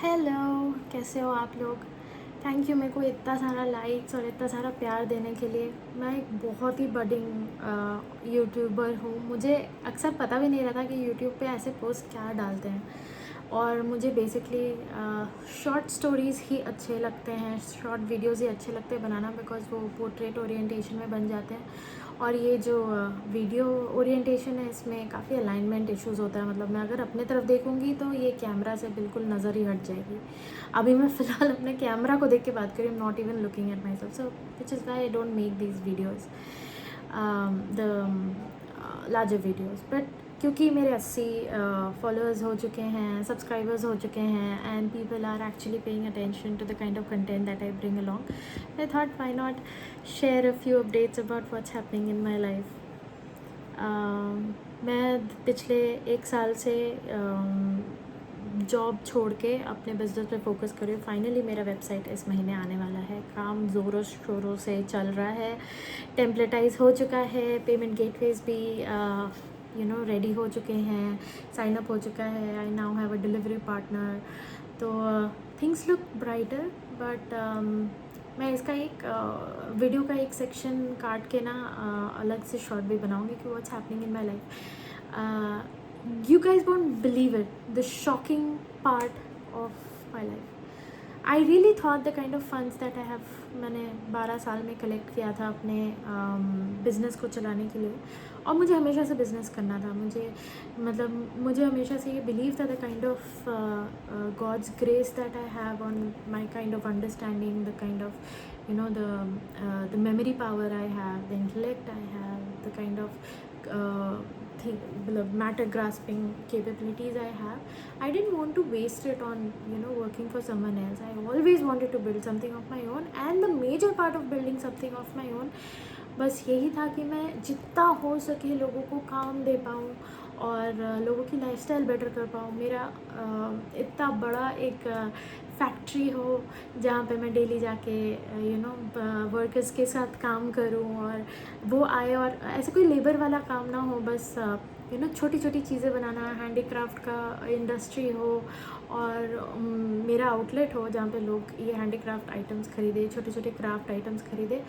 Hello, कैसे हो आप लोग। थैंक यू मेरे को इतना सारा लाइक्स और इतना सारा प्यार देने के लिए। मैं एक बहुत ही बडिंग यूट्यूबर हूँ। मुझे अक्सर पता भी नहीं रहता कि यूट्यूब पे ऐसे पोस्ट क्या डालते हैं। और मुझे बेसिकली शॉर्ट स्टोरीज़ ही अच्छे लगते हैं, शॉर्ट वीडियोज़ ही अच्छे लगते हैं बनाना, बिकॉज़ वो पोर्ट्रेट ओरिएंटेशन में बन जाते हैं। और ये जो वीडियो ओरिएंटेशन है, इसमें काफ़ी अलाइनमेंट इश्यूज़ होता है। मतलब मैं अगर अपने तरफ देखूँगी तो ये कैमरा से बिल्कुल नज़र ही हट जाएगी। अभी मैं फ़िलहाल अपने कैमरा को देख के बात कर रही हूँ, not even looking at my self, so which is Y I don't make these videos the larger videos. But क्योंकि मेरे 80 फॉलोअर्स हो चुके हैं, सब्सक्राइबर्स हो चुके हैं, and people are actually paying attention to the kind of content that I bring along, I thought why not share a few updates about what's happening in my life. मैं पिछले 1 साल से जॉब छोड़ के अपने बिज़नेस पे focus कर रही हूँ। फाइनली मेरा वेबसाइट इस महीने आने वाला है। काम ज़ोरों शोरों से चल रहा है, टेम्पलेटाइज हो चुका है, पेमेंट गेटवेज भी रेडी हो चुके हैं, साइन अप हो चुका है। I now have a delivery partner, तो थिंग्स लुक ब्राइटर। बट मैं इसका एक वीडियो का एक सेक्शन काट के ना अलग से शॉर्ट भी बनाऊंगी कि what's happening in my life. You guys won't believe it, the shocking part of my life. I really thought the kind of funds that I have, मैंने 12 साल में कलेक्ट किया था अपने बिज़नेस को चलाने के लिए। और मुझे हमेशा से बिज़नेस करना था। मुझे हमेशा से ये बिलीव था, the kind of God's grace that I have on my kind of understanding, the kind of the memory power I have, the intellect I have, the kind of matter grasping capabilities I have. I didn't want to waste it on working for someone else. I always wanted to build something of my own, and the major part of building something of my own बस यही था कि मैं जितना हो सके लोगों को काम दे पाऊँ और लोगों की लाइफस्टाइल बेटर कर पाऊँ। मेरा इतना बड़ा एक फैक्ट्री हो जहाँ पे मैं डेली जाके वर्कर्स के साथ काम करूँ और वो आए, और ऐसे कोई लेबर वाला काम ना हो, बस छोटी छोटी चीज़ें बनाना, हैंडीक्राफ्ट का इंडस्ट्री हो, और मेरा आउटलेट हो जहाँ पे लोग ये हैंडीक्राफ्ट आइटम्स खरीदे, छोटे छोटे क्राफ्ट आइटम्स खरीदे,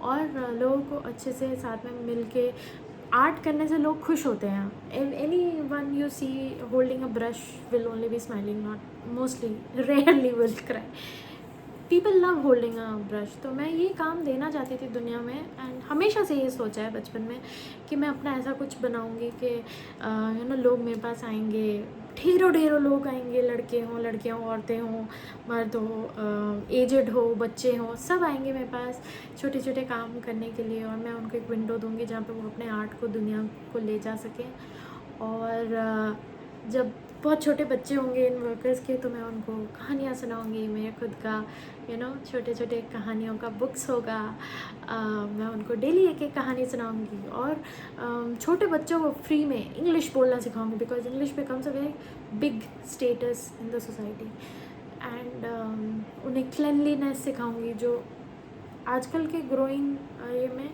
और लोगों को अच्छे से साथ में मिल के आर्ट करने से लोग खुश होते हैं। Any one you see holding a brush will only be smiling, not mostly, rarely will cry. People love holding a brush. तो मैं ये काम देना चाहती थी दुनिया में, एंड हमेशा से ये सोचा है बचपन में कि मैं अपना ऐसा कुछ बनाऊंगी कि लोग मेरे पास आएंगे, ढेरों ढेरों लोग आएंगे, लड़के हों, लड़कियाँ हों, औरतें हों, मर्द हो, एजड हो, बच्चे हों, सब आएंगे मेरे पास छोटे छोटे काम करने के लिए, और मैं उनको एक विंडो दूंगी जहाँ पे वो अपने आर्ट को दुनिया को ले जा सकें। और जब बहुत छोटे बच्चे होंगे इन वर्कर्स के, तो मैं उनको कहानियाँ सुनाऊंगी। मेरे खुद का छोटे छोटे कहानियों का बुक्स होगा। मैं उनको डेली एक एक कहानी सुनाऊंगी, और छोटे बच्चों को फ्री में इंग्लिश बोलना सिखाऊंगी, because English becomes a very big status in the society. And उन्हें क्लिनलीनेस सिखाऊंगी, जो आजकल के ग्रोइंग ये में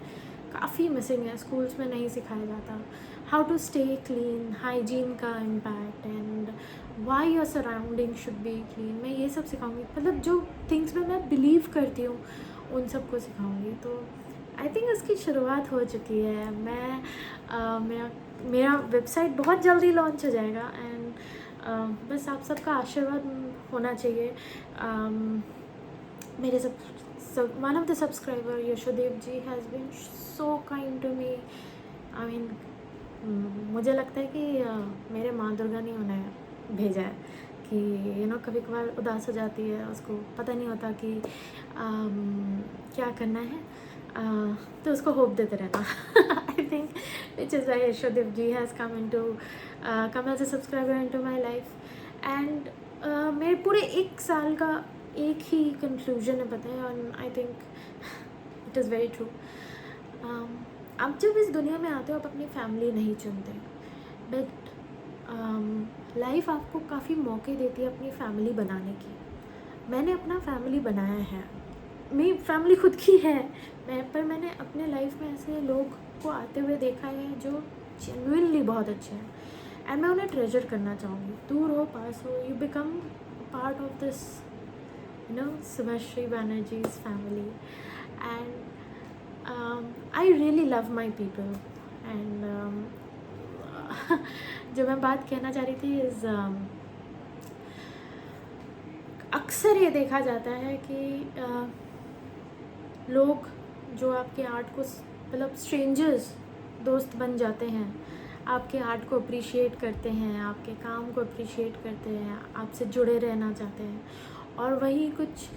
काफ़ी मिसिंग है, स्कूल्स में नहीं सिखाया जाता। How to stay clean, hygiene का impact, and why your surrounding should be clean, मैं ये सब सिखाऊंगी। मतलब जो थिंग्स में मैं बिलीव करती हूँ उन सब को सिखाऊंगी। तो आई थिंक इसकी शुरुआत हो चुकी है। मैं मेरा वेबसाइट बहुत जल्दी लॉन्च हो जाएगा, एंड बस आप सबका आशीर्वाद होना चाहिए। मेरे one of the subscriber, Yashodev ji, has been so kind to me. I mean, मुझे लगता है कि मेरे माँ दुर्गा ने उन्हें भेजा है कि कभी कभार उदास हो जाती है, उसको पता नहीं होता कि क्या करना है, तो उसको होप देते रहना। I think which is why Yashodev ji has come as a subscriber in to my life. And मेरे पूरे 1 साल का एक ही कंक्लूजन है, पता है, और I think it is very true. आप जब इस दुनिया में आते हो, आप अपनी फैमिली नहीं चुनते, बट लाइफ आपको काफ़ी मौके देती है अपनी फैमिली बनाने की। मैंने अपना फैमिली बनाया है, मेरी फैमिली खुद की है, पर मैंने अपने लाइफ में ऐसे लोग को आते हुए देखा है जो जेन्युइनली बहुत अच्छे हैं, एंड मैं उन्हें ट्रेजर करना चाहूँगी। दूर हो, पास हो, you become part of this, Subhashri Banerjee's family, and I really love my people. And जो मैं बात कहना चाह रही थी इज़ अक्सर ये देखा जाता है कि लोग जो आपके आर्ट को, मतलब स्ट्रेंजर्स दोस्त बन जाते हैं, आपके आर्ट को अप्रिशिएट करते हैं, आपके काम को अप्रिशिएट करते हैं, आपसे जुड़े रहना चाहते हैं, और वही कुछ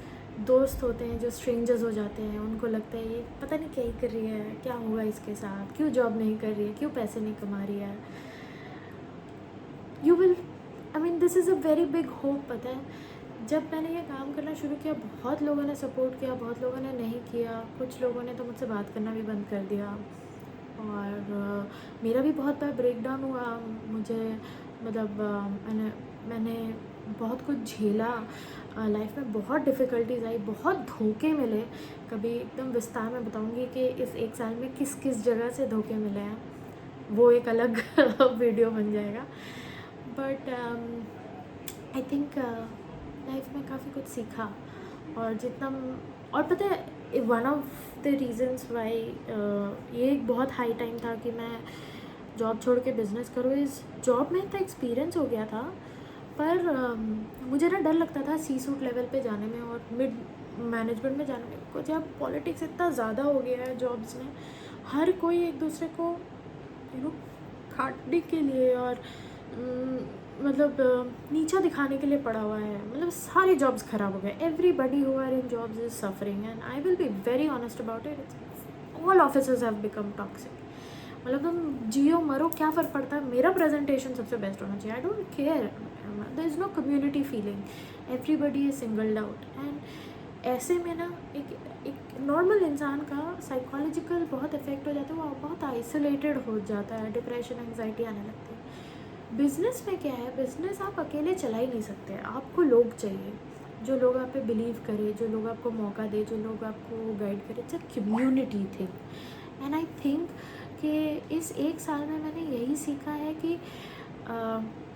दोस्त होते हैं जो स्ट्रेंजर्स हो जाते हैं। उनको लगता है ये पता नहीं क्या ही कर रही है, क्या हुआ इसके साथ, क्यों जॉब नहीं कर रही है, क्यों पैसे नहीं कमा रही है। You will, I mean this is a very big hope. पता है जब मैंने ये काम करना शुरू किया, बहुत लोगों ने सपोर्ट किया, बहुत लोगों ने नहीं किया, कुछ लोगों ने तो मुझसे बात करना भी बंद कर दिया, और मेरा भी बहुत बार ब्रेक डाउन हुआ। मुझे मतलब मैंने बहुत कुछ झेला, लाइफ में बहुत डिफ़िकल्टीज आई, बहुत धोखे मिले। कभी एकदम विस्तार में बताऊंगी कि इस 1 साल में किस किस जगह से धोखे मिले हैं, वो एक अलग वीडियो बन जाएगा। बट आई थिंक लाइफ में काफ़ी कुछ सीखा, और जितना, और पता है one of the reasons why ये एक बहुत हाई टाइम था कि मैं जॉब छोड़ के बिज़नेस करूँ। इस जॉब में इतना एक्सपीरियंस हो गया था, पर मुझे ना डर लगता था सी सूट लेवल पे जाने में और मिड मैनेजमेंट में जाने में। कुछ अब पॉलिटिक्स इतना ज़्यादा हो गया है जॉब्स में, हर कोई एक दूसरे को काटने के लिए और मतलब नीचा दिखाने के लिए पड़ा हुआ है। मतलब सारे जॉब्स ख़राब हो गए, everybody who are in jobs is suffering, and I will be very honest about it. All officers have become toxic. मतलब तुम जियो मरो, क्या फ़र्क पड़ता है, मेरा प्रेजेंटेशन सबसे बेस्ट होना चाहिए। I don't care, there is no community feeling, everybody is singled out. And ऐसे में ना एक नॉर्मल इंसान का साइकोलॉजिकल बहुत इफेक्ट हो जाता है, वो बहुत आइसोलेटेड हो जाता है, डिप्रेशन एंग्जाइटी आने लगती है। बिज़नेस में क्या है, बिज़नेस आप अकेले चला ही नहीं सकते, आपको लोग चाहिए, जो लोग आप पे बिलीव करे, जो लोग आपको मौका दे, जो लोग आपको गाइड करे। It's a community thing. And I think कि इस 1 साल में मैंने यही सीखा है कि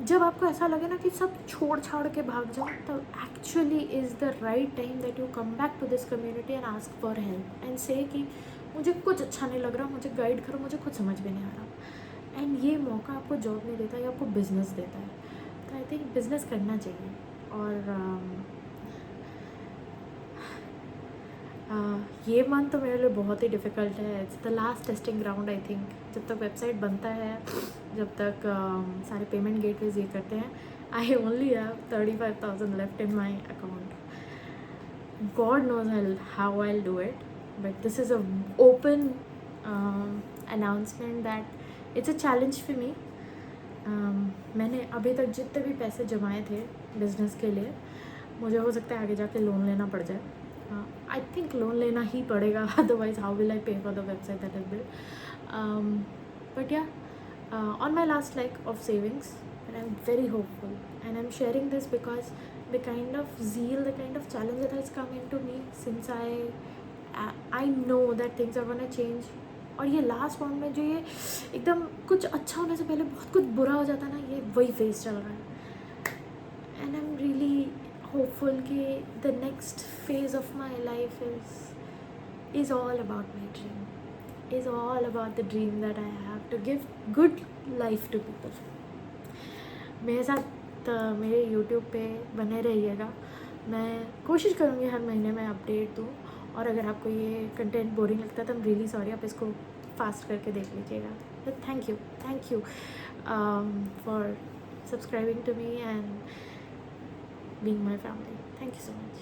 जब आपको ऐसा लगे ना कि सब छोड़ छाड़ के भाग जाओ, तब actually is the right time that you come back to this community and ask for help and say कि मुझे कुछ अच्छा नहीं लग रहा, मुझे गाइड करो, मुझे कुछ समझ में नहीं आ रहा। एंड ये मौका आपको जॉब नहीं देता, ये आपको बिज़नेस देता है। तो आई थिंक बिज़नेस करना चाहिए। और ये मंथ तो मेरे लिए बहुत ही डिफ़िकल्ट है। It's the last testing ground I think. जब तक वेबसाइट बनता है, जब तक सारे पेमेंट गेटवेज ये करते हैं, I only have 35,000 left in my account. God knows how I will do it, but this is a open announcement that it's a challenge for me. मैंने अभी तक जितने भी पैसे जमाए थे बिज़नेस के लिए, मुझे हो सकता है आगे जाके लोन लेना पड़ जाए। आई थिंक लोन लेना ही पड़ेगा, अदरवाइज हाउ विल आई पे for the website that is build. But या on my last leg of savings, and I'm very hopeful, and I'm sharing this because the kind of zeal, the kind of challenge that has come into me since I know that things are gonna change. और ये last one में जो ये एकदम कुछ अच्छा होने से पहले बहुत कुछ बुरा हो जाता है ना, ये वही फेज चल रहा है। And I am really hopeful कि the next phase of my life is all about my dream, is all about the dream that I have to give good life to people. मेरे साथ मेरे YouTube पे बने रहिएगा। मैं कोशिश करूँगी हर महीने में अपडेट दूँ, और अगर आपको ये कंटेंट बोरिंग लगता है तो I'm really sorry, आप इसको फास्ट करके देख लीजिएगा। But thank you for subscribing to me and being my family. Thank you so much.